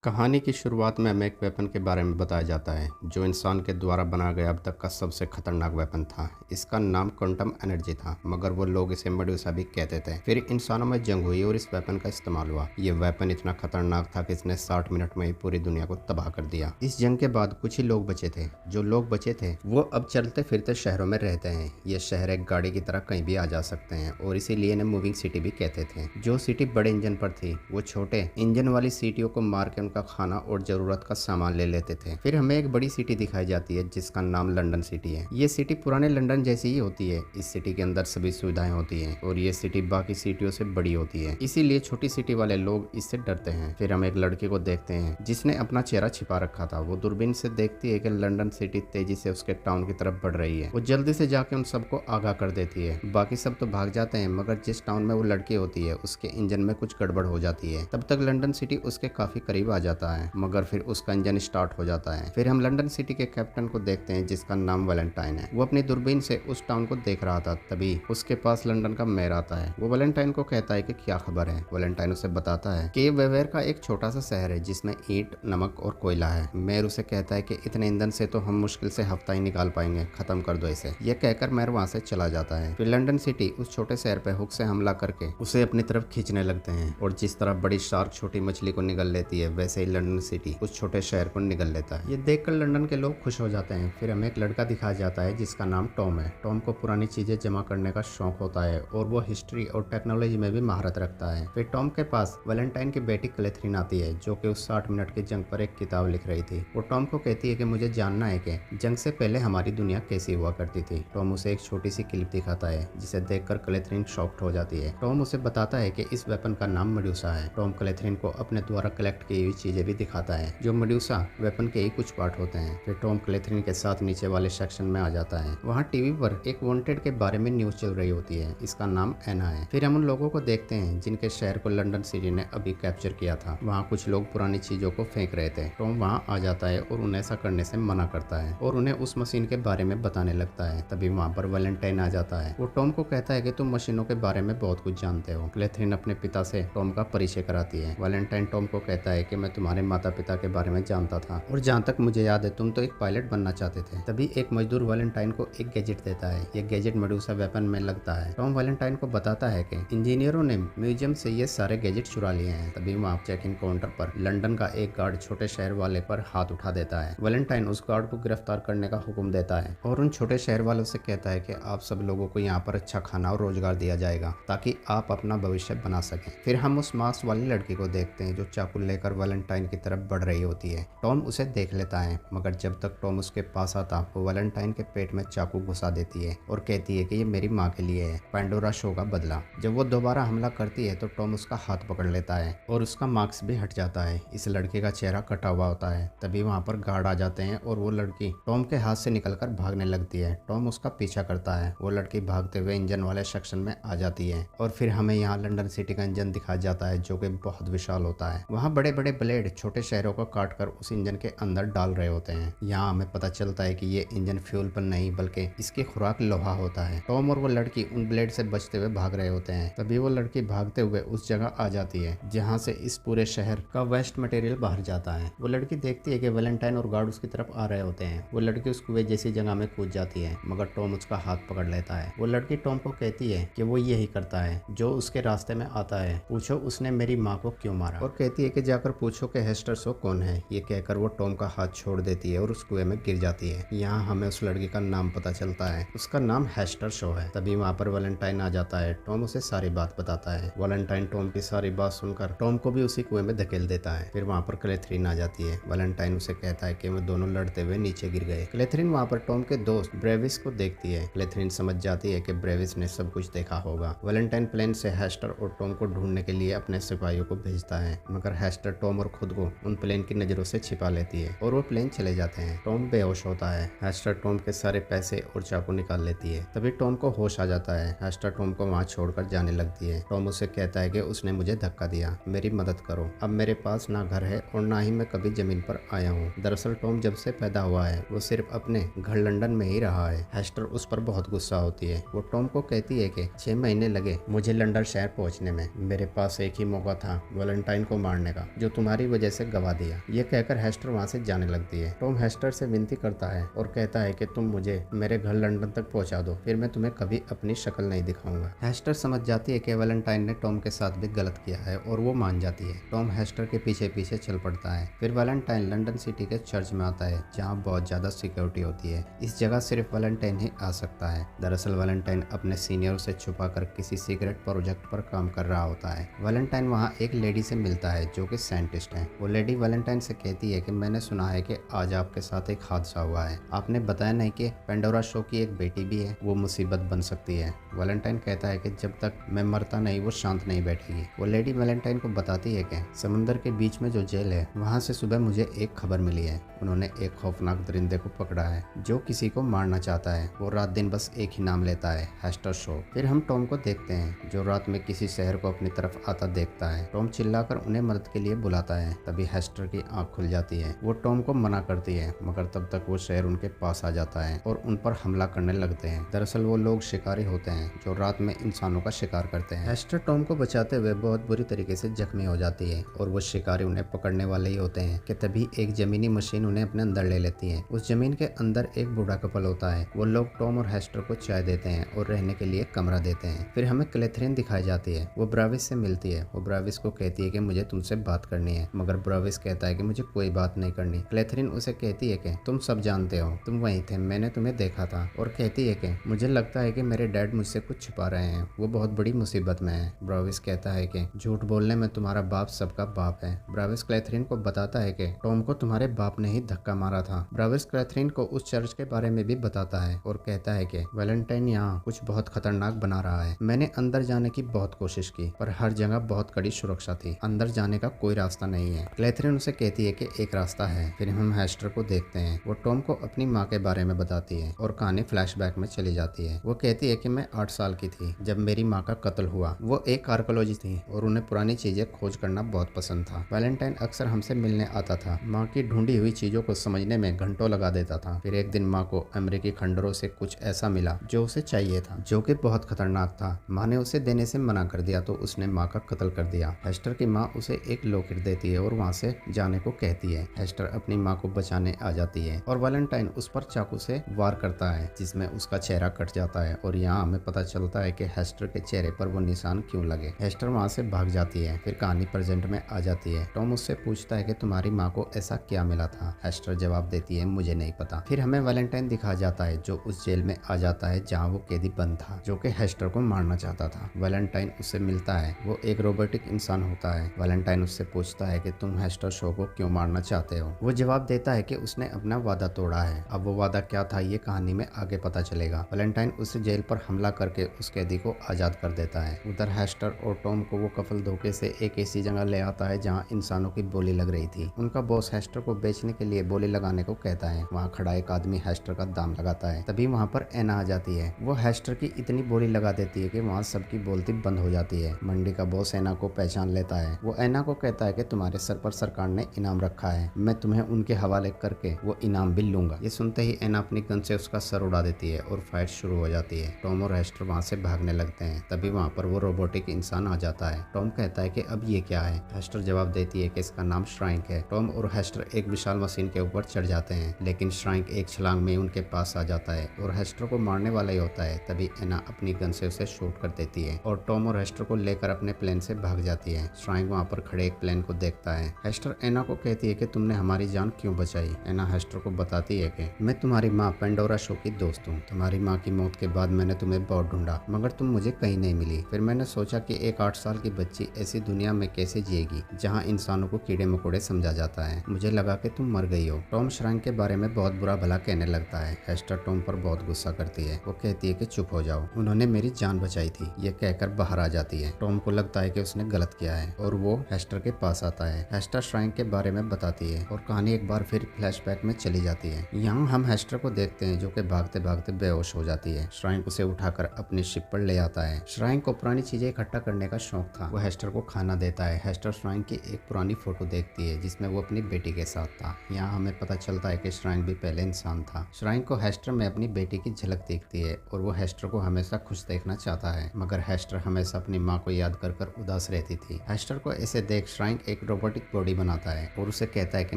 कहानी की शुरुआत में हमें एक वेपन के बारे में बताया जाता है जो इंसान के द्वारा बनाया गया अब तक का सबसे खतरनाक वेपन था। इसका नाम क्वांटम एनर्जी था, मगर वो लोग इसे मेडुसा भी कहते थे। फिर इंसानों में जंग हुई और इस वेपन का इस्तेमाल हुआ। ये वेपन इतना खतरनाक था कि इसने 60 मिनट में ही पूरी दुनिया को तबाह कर दिया। इस जंग के बाद कुछ ही लोग बचे थे। जो लोग बचे थे वो अब चलते फिरते शहरों में रहते हैं। ये शहर एक गाड़ी की तरह कहीं भी आ जा सकते हैं और इसीलिए इन्हें मूविंग सिटी भी कहते थे। जो सिटी बड़े इंजन पर थी वो छोटे इंजन वाली सिटियों को मार के का खाना और जरूरत का सामान ले लेते थे। फिर हमें एक बड़ी सिटी दिखाई जाती है जिसका नाम लंदन सिटी है। ये सिटी पुराने लंदन जैसी ही होती है। इस सिटी के अंदर सभी सुविधाएं होती हैं और ये सिटी बाकी सिटियों से बड़ी होती है, इसीलिए छोटी सिटी वाले लोग इससे डरते हैं। फिर हम एक लड़के को देखते हैं जिसने अपना चेहरा छिपा रखा था। वो दूरबीन से देखती है कि लंदन सिटी तेजी से उसके टाउन की तरफ बढ़ रही है। वो जल्दी से जाके उन सबको आगाह कर देती है। बाकी सब तो भाग जाते हैं, मगर जिस टाउन में वो लड़की होती है उसके इंजन में कुछ गड़बड़ हो जाती है। तब तक लंदन सिटी उसके काफी करीब आ जाता है, मगर फिर उसका इंजन स्टार्ट हो जाता है। फिर हम लंदन सिटी के कैप्टन को देखते हैं जिसका नाम वैलेंटाइन है। वो अपनी दूरबीन से उस टाउन को देख रहा था, तभी उसके पास लंदन का मेयर आता है। वो वैलेंटाइन को कहता है कि क्या खबर है। वैलेंटाइन उसे बताता है कि ये वेवेर का एक छोटा सा शहर है जिसमें ईंट, नमक और कोयला है। मेयर उसे कहता है कि इतने ईंधन से तो हम मुश्किल से हफ्ता ही निकाल पाएंगे, खत्म कर दो इसे। ये कहकर मेयर वहाँ से चला जाता है। फिर लंदन सिटी उस छोटे शहर पे हुक से हमला करके उसे अपनी तरफ खींचने लगते हैं और जिस तरह बड़ी शार्क छोटी मछली को निगल लेती है, वैसे ही लंदन सिटी उस छोटे शहर को निगल लेता है। ये देखकर लंदन के लोग खुश हो जाते हैं। फिर हमें एक लड़का दिखाया जाता है जिसका नाम टॉम है। टॉम को पुरानी चीजें जमा करने का शौक होता है और वो हिस्ट्री और टेक्नोलॉजी में भी महारत रखता है। फिर टॉम के पास वैलेंटाइन की बेटी क्लेथरीन आती है जो कि उस 60 मिनट की जंग पर एक किताब लिख रही थी। वो टॉम को कहती है कि मुझे जानना है कि जंग से पहले हमारी दुनिया कैसी हुआ करती थी। टॉम उसे एक छोटी सी क्लिप दिखाता है जिसे देखकर क्लेथरीन शॉक्ड हो जाती है। टॉम उसे बताता है कि इस वेपन का नाम मेडुसा है। टॉम क्लेथरीन को अपने द्वारा कलेक्ट की हुई चीजें भी दिखाता है जो मेडुसा वेपन के ही कुछ पार्ट होते हैं। फिर टॉम क्लेथरीन के साथ नीचे वाले सेक्शन में आ जाता है। वहाँ टीवी पर एक वांटेड के बारे में न्यूज चल रही होती है। इसका नाम एना है। फिर हम उन लोगों को देखते हैं जिनके शहर को लंदन सिटी ने अभी कैप्चर किया था। वहाँ कुछ लोग पुरानी चीजों को फेंक रहे थे। टॉम वहाँ आ जाता है और उन्हें ऐसा करने से मना करता है और उन्हें उस मशीन के बारे में बताने लगता है। तभी वहाँ पर वैलेंटाइन आ जाता है। वो टॉम को कहता है कि तुम मशीनों के बारे में बहुत कुछ जानते हो। क्लेथरीन अपने पिता से टॉम का परिचय कराती है। वैलेंटाइन टॉम को कहता है कि मैं तुम्हारे माता पिता के बारे में जानता था और जहाँ तक मुझे याद है तुम तो एक पायलट बनना चाहते थे। तभी एक मजदूर वैलेंटाइन को एक गैजेट देता है। ये गैजेट मेडुसा वेपन में लगता है। टॉम वैलेंटाइन को बताता है कि इंजीनियरों ने म्यूजियम से ये सारे गैजेट चुरा लिए हैं। तभी वहाँ चेक इन काउंटर पर लंदन का एक गार्ड छोटे शहर वाले पर हाथ उठा देता है। वैलेंटाइन उस गार्ड को गिरफ्तार करने का हुक्म देता है और उन छोटे शहर वालों से कहता है कि आप सब लोगों को यहाँ पर अच्छा खाना और रोजगार दिया जाएगा ताकि आप अपना भविष्य बना सकें। फिर हम उस मास्क वाली लड़की को देखते हैं जो चाकू लेकर वैलेंटाइन की तरफ बढ़ रही होती है। टॉम उसे देख लेता है, मगर जब तक टॉम उसके पास आता वो वैलेंटाइन के पेट में चाकू घुसा देती है और कहती है कि ये मेरी माँ के लिए है, पैंडोरा शो का बदला। जब वो दोबारा हमला करती है तो टॉम उसका हाथ पकड़ लेता है और उसका मास्क भी हट जाता है। इस लड़के का चेहरा कटा हुआ होता है। तभी वहाँ पर गार्ड आ जाते हैं और वो लड़की टॉम के हाथ से निकलकर भागने लगती है। टॉम उसका पीछा करता है। वो लड़की भागते हुए इंजन वाले सेक्शन में आ जाती है और फिर हमें यहाँ लंदन सिटी का इंजन दिखाया जाता है जो कि बहुत विशाल होता है। वहाँ बड़े बड़े ब्लेड छोटे शहरों को काटकर उस इंजन के अंदर डाल रहे होते हैं। यहाँ हमें पता चलता है कि ये इंजन फ्यूल पर नहीं बल्कि इसकी खुराक लोहा होता है। टॉम और वो लड़की उन ब्लेड से बचते हुए भाग रहे होते हैं। तभी वो लड़की भागते हुए उस जगह आ जाती है जहाँ से इस पूरे शहर का वेस्ट मटेरियल बाहर जाता है। वो लड़की देखती है कि वैलेंटाइन और गार्ड उसकी तरफ आ रहे होते हैं। वो लड़की उस कुएं जैसी जगह में कूद जाती है, मगर टॉम उसका हाथ पकड़ लेता है। वो लड़की टॉम को कहती है कि वो यही करता है जो उसके रास्ते में आता है, पूछो उसने मेरी माँ को क्यों मारा, और कहती है कि जाकर पूछो कि हेस्टर शो कौन है। ये कहकर वो टॉम का हाथ छोड़ देती है और उस कुएं में गिर जाती है। यहाँ हमें उस लड़की का नाम पता चलता है, उसका नाम हेस्टर शो है। तभी वहाँ पर वैलेंटाइन आ जाता है। टॉम उसे सारी बात बताता है। वैलेंटाइन टॉम की सारी बात सुनकर टॉम को भी उसी कुएं में धकेल देता है। फिर वहाँ पर क्लेथरीन आ जाती है। वैलेंटाइन उसे कहता है कि वो दोनों लड़ते हुए नीचे गिर गए। क्लेथरीन वहाँ पर टॉम के दोस्त ब्रेविस को देखती है। क्लेथरीन समझ जाती है कि ब्रेविस ने सब कुछ देखा होगा। वैलेंटाइन प्लेन से हेस्टर और टॉम को ढूंढने के लिए अपने सिपाहियों को भेजता है, मगर हेस्टर टॉम और खुद को उन प्लेन की नजरों से छिपा लेती है और वो प्लेन चले जाते हैं। टॉम बेहोश होता है। हेस्टर टॉम के सारे पैसे और चाकू निकाल लेती है। तभी टॉम को होश आ जाता है। हेस्टर टॉम को वहाँ छोड़कर जाने लगती है। टॉम उसे कहता है कि उसने मुझे धक्का दिया, मेरी मदद करो। अब मेरे पास ना घर है और ना ही मैं कभी जमीन पर आया हूँ। दरअसल टॉम जब से पैदा हुआ है वो सिर्फ अपने घर लंदन में ही रहा है। हेस्टर उस पर बहुत गुस्सा होती है। वो टॉम को कहती है कि 6 महीने लगे मुझे लंदन शहर पहुँचने में। मेरे पास एक ही मौका था वैलेंटाइन को मारने का, जो तुम्हारे तुम्हारी वजह से गवा दिया। ये कहकर हेस्टर वहाँ से जाने लगती है। टॉम हेस्टर से विनती करता है और कहता है कि तुम मुझे मेरे घर लंदन तक पहुँचा दो, फिर मैं तुम्हें कभी अपनी शक्ल नहीं दिखाऊंगा। हेस्टर समझ जाती है कि वैलेंटाइन ने टॉम के साथ भी गलत किया है और वो मान जाती है। टॉम हेस्टर के पीछे पीछे चल पड़ता है। फिर वैलेंटाइन लंदन सिटी के चर्च में आता है जहाँ बहुत ज्यादा सिक्योरिटी होती है। इस जगह सिर्फ वैलेंटाइन ही आ सकता है। दरअसल वैलेंटाइन अपने सीनियर से छुपाकर किसी सीक्रेट प्रोजेक्ट पर काम कर रहा होता है। वैलेंटाइन वहाँ एक लेडी से मिलता है जो कि साइंटिस्ट है। वो लेडी वैलेंटाइन से कहती है कि मैंने सुना है कि आज आपके साथ एक हादसा हुआ है। आपने बताया नहीं कि पेंडोरा शो की एक बेटी भी है, वो मुसीबत बन सकती है। वैलेंटाइन कहता है कि जब तक मैं मरता नहीं वो शांत नहीं बैठेगी। वो लेडी वैलेंटाइन को बताती है कि समुंदर के बीच में जो जेल है वहाँ से सुबह मुझे एक खबर मिली है। उन्होंने एक खौफनाक दरिंदे को पकड़ा है जो किसी को मारना चाहता है। वो रात दिन बस एक ही नाम लेता है, हेस्टर शो। फिर हम टॉम को देखते हैं जो रात में किसी शहर को अपनी तरफ आता देखता है। टॉम चिल्लाकर उन्हें मदद के लिए बुलाता है। तभी हेस्टर की आंख खुल जाती है। वो टॉम को मना करती है मगर तब तक वो शहर उनके पास आ जाता है और उन पर हमला करने लगते हैं। दरअसल वो लोग शिकारी होते हैं जो रात में इंसानों का शिकार करते हैं। हेस्टर टॉम को बचाते हुए बहुत बुरी तरीके से जख्मी हो जाती है और वो शिकारी उन्हें पकड़ने वाले ही होते हैं कि तभी एक जमीनी मशीन उन्हें अपने अंदर ले लेती है। उस जमीन के अंदर एक बूढ़ा कपल होता है। वो लोग टॉम और हेस्टर को चाय देते हैं और रहने के लिए कमरा देते हैं। फिर हमें क्लेथरीन दिखाई जाती है। वो ब्राविस से मिलती है। वो ब्राविस को कहती है कि मुझे तुमसे बात करनी है, मगर ब्राविस कहता है कि मुझे कोई बात नहीं करनी। क्लेथरीन उसे कहती है कि तुम सब जानते हो, तुम वहीं थे, मैंने तुम्हें देखा था। और कहती है कि मुझे लगता है कि मेरे डैड मुझसे कुछ छिपा रहे हैं, वो बहुत बड़ी मुसीबत में है। ब्राविस कहता है कि झूठ बोलने में तुम्हारा बाप सबका बाप है। ब्राविस क्लेथरीन को बताता है कि टॉम को तुम्हारे बाप ने ही धक्का मारा था। ब्राविस क्लेथरीन को उस चर्च के बारे में भी बताता है और कहता है कि वैलेंटाइन यहाँ कुछ बहुत खतरनाक बना रहा है। मैंने अंदर जाने की बहुत कोशिश की पर हर जगह बहुत कड़ी सुरक्षा थी, अंदर जाने का कोई रास्ता नहीं है। क्लेथरीन उसे कहती है कि एक रास्ता है। फिर हम हेस्टर को देखते हैं। वो टॉम को अपनी माँ के बारे में बताती है और कहानी फ्लैशबैक में चली जाती है। वो कहती है कि मैं 8 साल की थी जब मेरी माँ का कत्ल हुआ। वो एक आर्कोलॉजिस्ट थी और उन्हें पुरानी चीजें खोज करना बहुत पसंद था। वैलेंटाइन अक्सर हमसे मिलने आता था। माँ की ढूंढी हुई चीजों को समझने में घंटों लगा देता था। फिर एक दिन माँ को अमेरिकी खंडरों से कुछ ऐसा मिला जो उसे चाहिए था, जो कि बहुत खतरनाक था। माँ ने उसे देने से मना कर दिया तो उसने माँ का कत्ल कर दिया। हेस्टर की माँ उसे एक लॉकेट देती है और वहाँ से जाने को कहती है। हेस्टर अपनी माँ को बचाने आ जाती है और वैलेंटाइन उस पर चाकू से वार करता है जिसमें उसका चेहरा कट जाता है और यहाँ हमें पता चलता है कि हेस्टर के चेहरे पर वो निशान क्यों लगे। हेस्टर वहाँ से भाग जाती है। फिर कहानी प्रेजेंट में आ जाती है। टॉम उससे पूछता है कि तुम्हारी माँ को ऐसा क्या मिला था। हेस्टर जवाब देती है मुझे नहीं पता। फिर हमें वैलेंटाइन दिखाया जाता है जो उस जेल में आ जाता है जहाँ वो कैदी बंद था जो कि हेस्टर को मारना चाहता था। वैलेंटाइन उससे मिलता है। वो एक रोबोटिक इंसान होता है। वैलेंटाइन उससे पूछता है कि तुम हेस्टर शो को क्यों मारना चाहते हो। वो जवाब देता है कि उसने अपना वादा तोड़ा है। अब वो वादा क्या था ये कहानी में आगे पता चलेगा। वैलेंटाइन उस जेल पर हमला करके उस कैदी को आजाद कर देता है। उधर हेस्टर और टॉम को वो कपल धोखे से एक ऐसी जगह ले आता है जहाँ इंसानों की बोली लग रही थी। उनका बॉस हेस्टर को बेचने के लिए बोली लगाने को कहता है। वहाँ खड़ा एक आदमी हेस्टर का दाम लगाता है। तभी वहाँ पर एना आ जाती है। वो हेस्टर की इतनी बोली लगा देती है कि वहाँ सबकी बोलती बंद हो जाती है। मंडी का बॉस एना को पहचान लेता है। वो एना को कहता है कि तुम्हारे सर पर सरकार ने इनाम रखा है, मैं तुम्हें उनके हवाले करके वो इनाम भी लूंगा। ये सुनते ही एना अपनी गन से उसका सर उड़ा देती है और फाइट शुरू हो जाती है। टॉम और हेस्टर वहाँ से भागने लगते हैं। तभी वहाँ पर वो रोबोटिक इंसान आ जाता है। टॉम कहता है कि अब ये क्या है। हेस्टर जवाब देती है कि इसका नाम श्राइंक है। टॉम और हेस्टर एक विशाल मशीन के ऊपर चढ़ जाते हैं लेकिन श्राइंक एक छलांग में उनके पास आ जाता है और हेस्टर को मारने वाला ही होता है। तभी एना अपनी गन से उसे शूट कर देती है और टॉम और हेस्टर को लेकर अपने प्लेन से भाग जाती है। श्राइंक वहाँ पर खड़े एक प्लेन को देखता है। हेस्टर एना को कहती है कि तुमने हमारी जान क्यों बचाई। एना हेस्टर को बताती है कि मैं तुम्हारी माँ पेंडोरा शो की दोस्त हूँ। तुम्हारी माँ की मौत के बाद मैंने तुम्हें बहुत ढूंढा मगर तुम मुझे कहीं नहीं मिली। फिर मैंने सोचा कि एक 8 साल की बच्ची ऐसी दुनिया में कैसे जिएगी जहाँ इंसानों को कीड़े मकोड़े समझा जाता है। मुझे लगा कि तुम मर गई हो। टॉम श्राइंक के बारे में बहुत बुरा भला कहने लगता है। हेस्टर टॉम पर बहुत गुस्सा करती है। वो कहती है कि चुप हो जाओ, उन्होंने मेरी जान बचाई थी। ये कहकर बाहर आ जाती है। टॉम को लगता है कि उसने गलत किया है और वो हेस्टर के पास आता है। हेस्टर श्राइंक के बारे में बताती है और कहानी एक बार फिर फ्लैशबैक में चली जाती है। यहाँ हम हेस्टर को देखते हैं जो कि भागते भागते बेहोश हो जाती है। श्राइंक उसे उठाकर अपनी शिप पर ले आता है। श्राइंक को पुरानी चीजें इकट्ठा करने का शौक था। वो हेस्टर को खाना देता है। हेस्टर श्राइंक की एक पुरानी फोटो देखती है जिसमें वो अपनी बेटी के साथ था। यहाँ हमें पता चलता है कि श्राइंक भी पहले इंसान था। श्राइंक को हेस्टर में अपनी बेटी की झलक दिखती है और वो हेस्टर को हमेशा खुश देखना चाहता है मगर हेस्टर हमेशा अपनी माँ को याद कर उदास रहती थी। हेस्टर को ऐसे देख श्राइंक एक रोबोटिक बॉडी बनाता है और उसे कहता है कि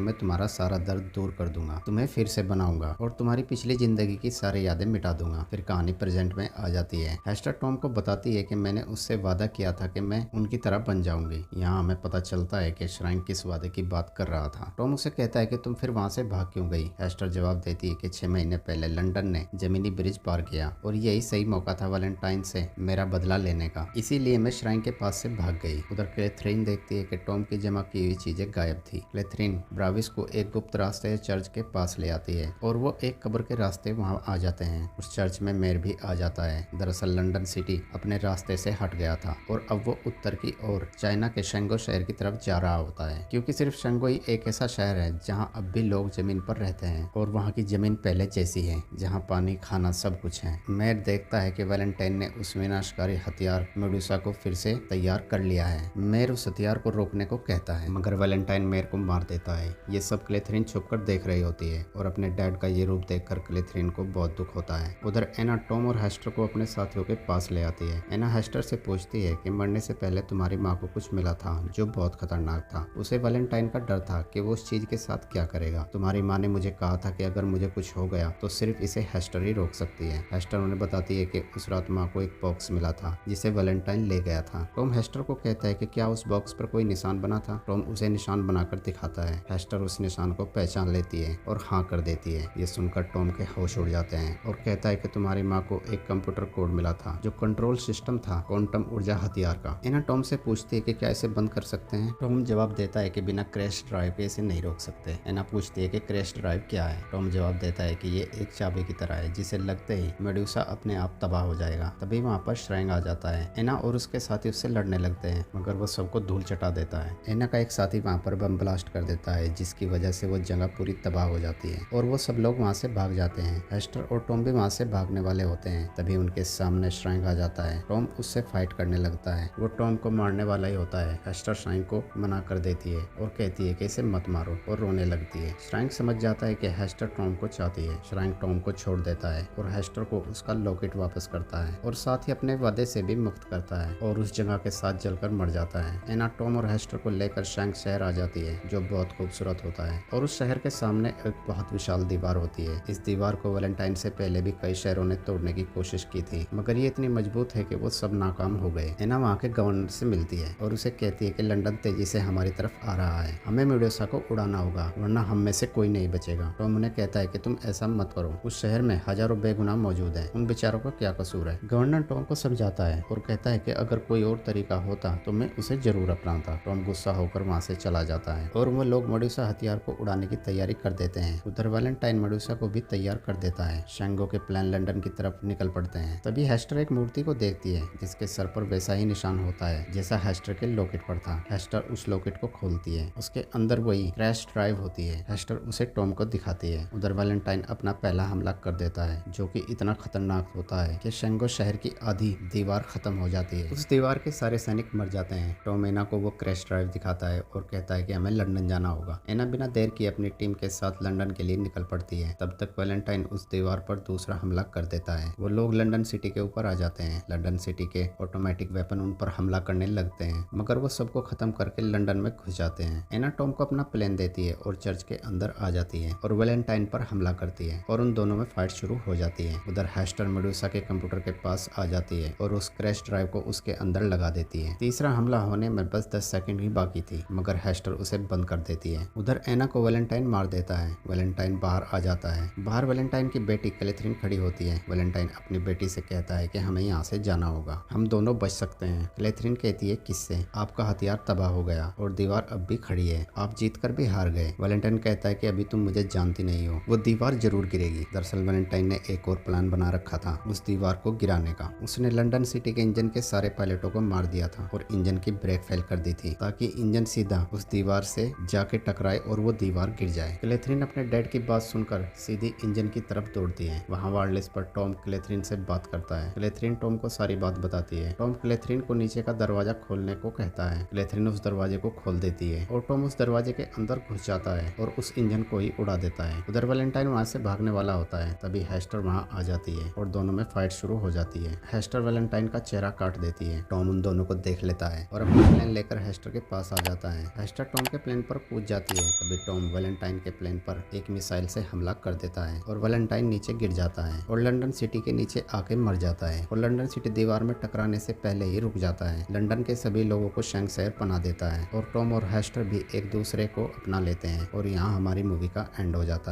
मैं तुम्हारा सारा दर्द दूर कर दूंगा, तुम्हें फिर से बनाऊंगा और तुम्हारी पिछली जिंदगी की सारी यादें मिटा दूंगा। फिर कहानी प्रेजेंट में आ जाती है। हेस्टर टॉम को बताती है कि मैंने उससे वादा किया था कि मैं उनकी तरह बन जाऊंगी। यहाँ हमें पता चलता है कि श्राइन किस वादे की बात कर रहा था। टॉम उसे कहता है कि तुम फिर वहाँ से भाग क्यों गई। हेस्टर जवाब देती है कि 6 महीने पहले लंदन ने जमीनी ब्रिज पार किया और यही सही मौका था वैलेंटाइन से मेरा बदला लेने का, इसीलिए मैं श्राइन के पास से भाग गई। उधर क्लेथरीन देखती है कि टॉम की जमा की हुई चीजें गायब थी। क्लेथरीन ब्राविस को एक गुप्त रास्ते चर्च के पास ले आती है और वो एक कब्र के रास्ते वहाँ आ जाते हैं। उस चर्च में मेयर भी आ जाता है। दरअसल लंदन सिटी अपने रास्ते से हट गया था और अब वो उत्तर की ओर चाइना के शेंगो शहर की तरफ जा रहा होता है, क्योंकि सिर्फ शेंगो ही एक ऐसा शहर है जहाँ अब भी लोग जमीन पर रहते हैं और वहाँ की जमीन पहले जैसी है, जहाँ पानी खाना सब कुछ है। मेयर देखता है कि वैलेंटाइन ने उस विनाशकारी हथियार मेडुसा को फिर से तैयार कर लिया है। मेयर उस हथियार को रोकने को कहता है, मगर वैलेंटाइन मेयर को मार देता है। ये सब क्लेथरीन छुपकर देख रही होती है और अपने डैड का ये रूप देखकर क्लेथरीन को बहुत दुख होता है। उधर एना टॉम और हेस्टर को अपने साथियों के पास ले आती है। एना हेस्टर से पूछती है कि मरने से पहले तुम्हारी माँ को कुछ मिला था जो बहुत खतरनाक था। उसे वैलेंटाइन का डर था कि वो उस चीज के साथ क्या करेगा। तुम्हारी माँ ने मुझे कहा था कि अगर मुझे कुछ हो गया तो सिर्फ इसे हेस्टर ही रोक सकती है। हेस्टर उन्हें बताती है कि उस रात माँ को एक बॉक्स मिला था जिसे वैलेंटाइन ले गया था। टॉम हेस्टर को कहता है कि क्या उस बॉक्स पर कोई निशान बना था। टॉम उसे निशान बनाकर दिखाता है। हेस्टर उस निशान को पहचान लेती है और हाँ कर देती है। ये सुनकर टॉम के होश उड़ जाते हैं और कहता है कि तुम्हारी माँ को एक कंप्यूटर कोड मिला था जो कंट्रोल सिस्टम था क्वांटम ऊर्जा हथियार का। एना टॉम से पूछती है कि क्या इसे बंद कर सकते हैं। टॉम जवाब देता है कि बिना क्रैश ड्राइव के इसे नहीं रोक सकते। एना पूछती है कि क्रैश ड्राइव क्या है। टॉम जवाब देता है कि ये एक चाबी की तरह है जिसे लगते ही मेडुसा अपने आप तबाह हो जाएगा। तभी वहाँ पर श्राइन आ जाता है। एना और उसके साथी उससे लड़ने लगते हैं मगर वो सबको धूल चटा देता है। एना का एक साथी वहाँ पर बम ब्लास्ट कर देता है जिसकी वजह से वो जगह पूरी तबाह हो जाती है और वो सब लोग वहाँ से भाग जाते हैं। हेस्टर और टॉम भी वहाँ से भागने वाले होते हैं। तभी उनके सामने श्राइन आ जाता है। टॉम उससे फाइट करने लगता है। वो टॉम को मारने वाला ही होता है। हेस्टर श्राइन को मना कर देती है और कहती है कि इसे मत मारो और रोने लगती है। श्राइन समझ जाता है कि हेस्टर टॉम को चाहती है। श्राइन टॉम को छोड़ देता है और हेस्टर को उसका लॉकेट वापस करता है और साथ ही अपने वादे से भी मुक्त करता है और उस जगह के साथ जलकर मर जाता है। एना टॉम और हेस्टर को लेकर शैंक शहर आ जाती है जो बहुत खूबसूरत होता है और उस शहर के सामने एक बहुत विशाल दीवार होती है। इस दीवार को वैलेंटाइन से पहले भी कई शहरों ने तोड़ने की कोशिश की थी मगर ये इतनी मजबूत है कि वो सब नाकाम हो गए। एना वहाँ के गवर्नर से मिलती है और उसे कहती है कि लंदन तेजी से हमारी तरफ आ रहा है, हमें मेडुसा को उड़ाना होगा वरना हम में से कोई नहीं बचेगा। टॉम उन्हें कहता है कि तुम ऐसा मत करो, उस शहर में हजारों बेगुनाह मौजूद हैं, उन बेचारों का क्या कसूर है। गवर्नर टॉम को समझाता है और कहता है कि अगर कोई और तरीका होता तो मैं उसे जरूर अपनाता। टॉम गुस्सा होकर वहाँ से चला जाता है और वो लोग मेडुसा हथियार को उड़ाने की तैयारी कर देते हैं। उधर वैलेंटाइन मेडुसा को भी तैयार कर देता है। शेंगो के प्लान लंदन की तरफ निकल पड़ते हैं। तभी हेस्टर एक मूर्ति को देखती है जिसके सर पर वैसा ही निशान होता है जैसा हेस्टर के लॉकेट पर था। हेस्टर उस लॉकेट को खोलती है, उसके अंदर वही क्रैश ड्राइव होती है। हेस्टर उसे टॉम को दिखाती है। उधर वैलेंटाइन अपना पहला हमला कर देता है जो कि इतना खतरनाक होता है कि शेंगो शहर की आधी दीवार खत्म हो जाती है। उस दीवार के सारे सैनिक मर जाते हैं। टॉम एना को वो क्रैश ड्राइव दिखाता है और कहता है कि हमें लंदन जाना होगा। एना बिना देर किए अपनी टीम के साथ लंदन के लिए निकल पड़ती है। तब तक वैलेंटाइन उस दीवार पर दूसरा हमला कर देता है। वो लोग लंदन सिटी के ऊपर आ जाते हैं। लंदन सिटी के ऑटोमेटिक वेपन उन पर हमला करने लगते हैं मगर वो सबको खत्म करके लंदन में घुस जाते हैं। एना टॉम को अपना प्लेन देती है और चर्च के अंदर आ जाती है और वैलेंटाइन पर हमला करती है और उन दोनों में फाइट शुरू हो जाती है। उधर हेस्टर मेडुसा के कंप्यूटर के पास आ जाती है और उस क्रैश ड्राइव को उसके अंदर लगा देती है। तीसरा हमला होने में बस 10 सेकंड ही बाकी थी मगर हेस्टर उसे बंद कर देती है। उधर एना को वैलेंटाइन मार देता है। वैलेंटाइन बाहर आ जाता है। बाहर वैलेंटाइन की बेटी क्लेथरीन खड़ी होती है। वैलेंटाइन अपनी बेटी से कहता है कि हमें यहाँ से जाना होगा, हम दोनों बच सकते हैं। क्लेथरीन कहती है किससे, आपका हथियार तबाह हो गया और दीवार अब भी खड़ी है, आप जीत कर भी हार गए। वैलेंटाइन कहता है कि अभी तुम मुझे जानती नहीं हो, वो दीवार जरूर गिरेगी। दरअसल वैलेंटाइन ने एक और प्लान बना रखा था उस दीवार को गिराने का। उसने लंदन सिटी के इंजन के सारे पायलटों को मार दिया था और इंजन की ब्रेक फेल कर दी थी ताकि इंजन सीधा उस दीवार से जाके टकराए और वो दीवार गिर जाए। क्लेथरीन अपने डैड की बात सुनकर सीधी इंजन की तरफ दौड़ती है। वहाँ वायरलेस पर टॉम क्लेथरीन से बात करता है। क्लेथरीन टॉम को सारी बात बताती है। टॉम क्लेथरीन को नीचे का दरवाजा खोलने को कहता है। क्लेथरीन उस दरवाजे को खोल देती है और टॉम उस दरवाजे के अंदर घुस जाता है और उस इंजन को ही उड़ा देता है। उधर वैलेंटाइन वहाँ से भागने वाला होता है। तभी हेस्टर वहाँ आ जाती है और दोनों में फाइट शुरू हो जाती है। हेस्टर वैलेंटाइन का चेहरा काट देती है। टॉम उन दोनों को देख लेता है और अपना प्लेन लेकर हेस्टर के पास आ आ जाता है। हेस्टर टॉम के प्लेन पर कूद जाती है। तभी टॉम वैलेंटाइन के प्लेन पर एक मिसाइल से हमला कर देता है और वैलेंटाइन नीचे गिर जाता है और लंदन सिटी के नीचे आके मर जाता है और लंदन सिटी दीवार में टकराने से पहले ही रुक जाता है। लंदन के सभी लोगों को शैंकशायर पना देता है और टॉम और हेस्टर भी एक दूसरे को अपना लेते हैं और यहाँ हमारी मूवी का एंड हो जाता है।